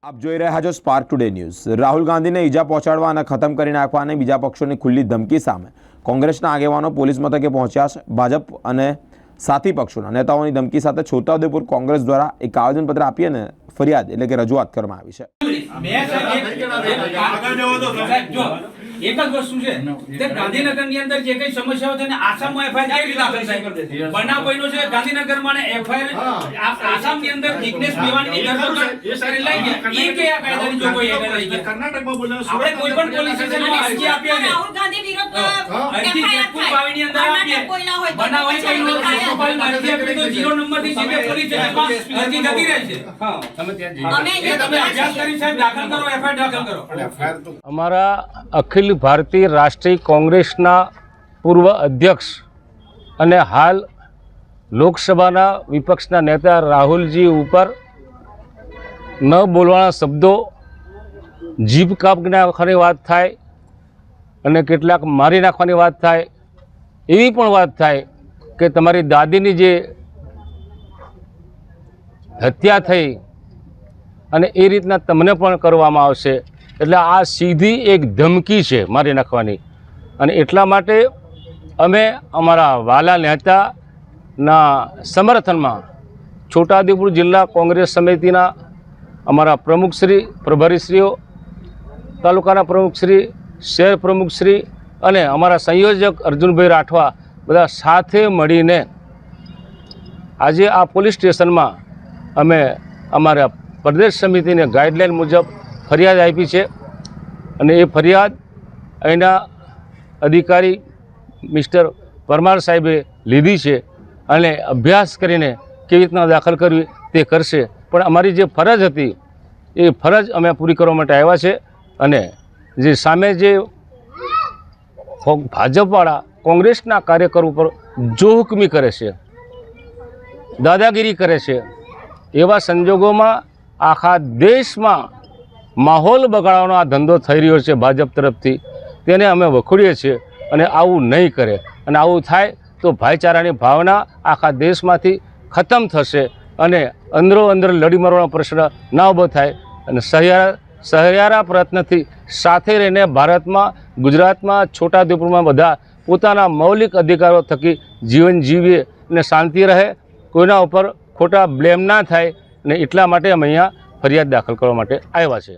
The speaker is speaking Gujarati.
આપ જોઈ રહ્યા છો સ્પાર્ક ટુડે ન્યૂઝ। રાહુલ ગાંધીને ઈજા પહોંચાડવા અને ખતમ કરી નાખવા અને બીજા પક્ષોની ખુલ્લી ધમકી સામે કોંગ્રેસના આગેવાનો પોલીસ મથકે પહોંચ્યા છે। ભાજપ અને સાથી પક્ષોના નેતાઓની ધમકી સાથે છોટાઉદેપુર કોંગ્રેસ દ્વારા એક આવેદનપત્ર આપી અને ફરિયાદ એટલે કે રજૂઆત કરવામાં આવી છે। एक वस्तु है गांधीनगर ની અંદર જે કઈ સમસ્યાઓ છે ને આસામમાં એફઆઈઆર દાખલ થાય બનાવ બન્યો છે ગાંધીનગરમાં ને એફઆઈઆર આસામ ની અંદર જિગ્નેશ મેવાણીની ધરપકડ એ સારી લઈ ગયા એ કે આ કાયદાની જોગવાઈ આગળ લઈ ગયા કર્ણાટકમાં બોલાવ આપણે કોઈ પણ પોલીસ સ્ટેશનમાં અરજી આપી છે રાહુલ ગાંધી વિરુદ્ધ અરજી જેતપુર બાવીની અંદર આપી બનાવ હોય કઈ ગોપાલ અરજી આપી તો 0 નંબર થી સીધે પોલીસ સ્ટેશનમાં અરજી જતી રહે છે। હા તમે ત્યાં જઈ તમે અભ્યાસ કરી સાહેબ દાખલ કરો એફઆઈઆર દાખલ કરો એફઆઈઆર તો हमारा अखिल भारतीय राष्ट्रीय कांग्रेसना पूर्व अध्यक्ष અને હાલ લોકસભાના વિપક્ષના નેતા રાહુલજી ઉપર ન બોલવાના શબ્દો જીભ કાપી નાખવાની વાત થાય અને કેટલાક મારી નાખવાની વાત થાય એવી પણ વાત થાય કે તમારી દાદીની જે હત્યા થઈ અને એ રીતના તમને પણ કરવામાં આવશે એટલે આ સીધી એક ધમકી છે મારી નાખવાની। અને એટલા માટે અમે અમારા વાલા નેતાના સમર્થનમાં છોટાઉદેપુર જિલ્લા કોંગ્રેસ સમિતિના અમારા પ્રમુખશ્રી પ્રભારીશ્રીઓ તાલુકાના પ્રમુખશ્રી શહેર પ્રમુખશ્રી અને અમારા સંયોજક અર્જુનભાઈ રાઠવા બધા સાથે મળીને આજે આ પોલીસ સ્ટેશનમાં અમે અમારા પ્રદેશ સમિતિને ગાઈડલાઈન મુજબ ફરિયાદ આપી છે અને એ ફરિયાદ અહીંના અધિકારી મિસ્ટર પરમાર સાહેબે લીધી છે અને અભ્યાસ કરીને કેવી રીતના દાખલ કરવી તે કરશે। પણ અમારી જે ફરજ હતી એ ફરજ અમે પૂરી કરવા માટે આવ્યા છે અને જે સામે જે ભાજપવાળા કોંગ્રેસના કાર્યકરો ઉપર જોહુકમી કરે છે દાદાગીરી કરે છે એવા સંજોગોમાં આખા દેશમાં માહોલ બગાડવાનો આ ધંધો થઈ રહ્યો છે ભાજપ તરફથી તેને અમે વખોડીએ છીએ અને આવું નહીં કરે અને આવું થાય તો ભાઈચારાની ભાવના આખા દેશમાંથી ખતમ થશે અને અંદરો અંદર લડી મરવાનો પ્રશ્ન ના ઊભો થાય અને સહિયારા પ્રયત્નથી સાથે રહીને ભારતમાં ગુજરાતમાં છોટાઉદેપુરમાં બધા પોતાના મૌલિક અધિકારો થકી જીવન જીવીએ અને શાંતિ રહે કોઈના ઉપર ખોટા બ્લેમ ના થાય અને એટલા માટે અમે અહીંયા ફરિયાદ દાખલ કરવા માટે આવ્યા છે।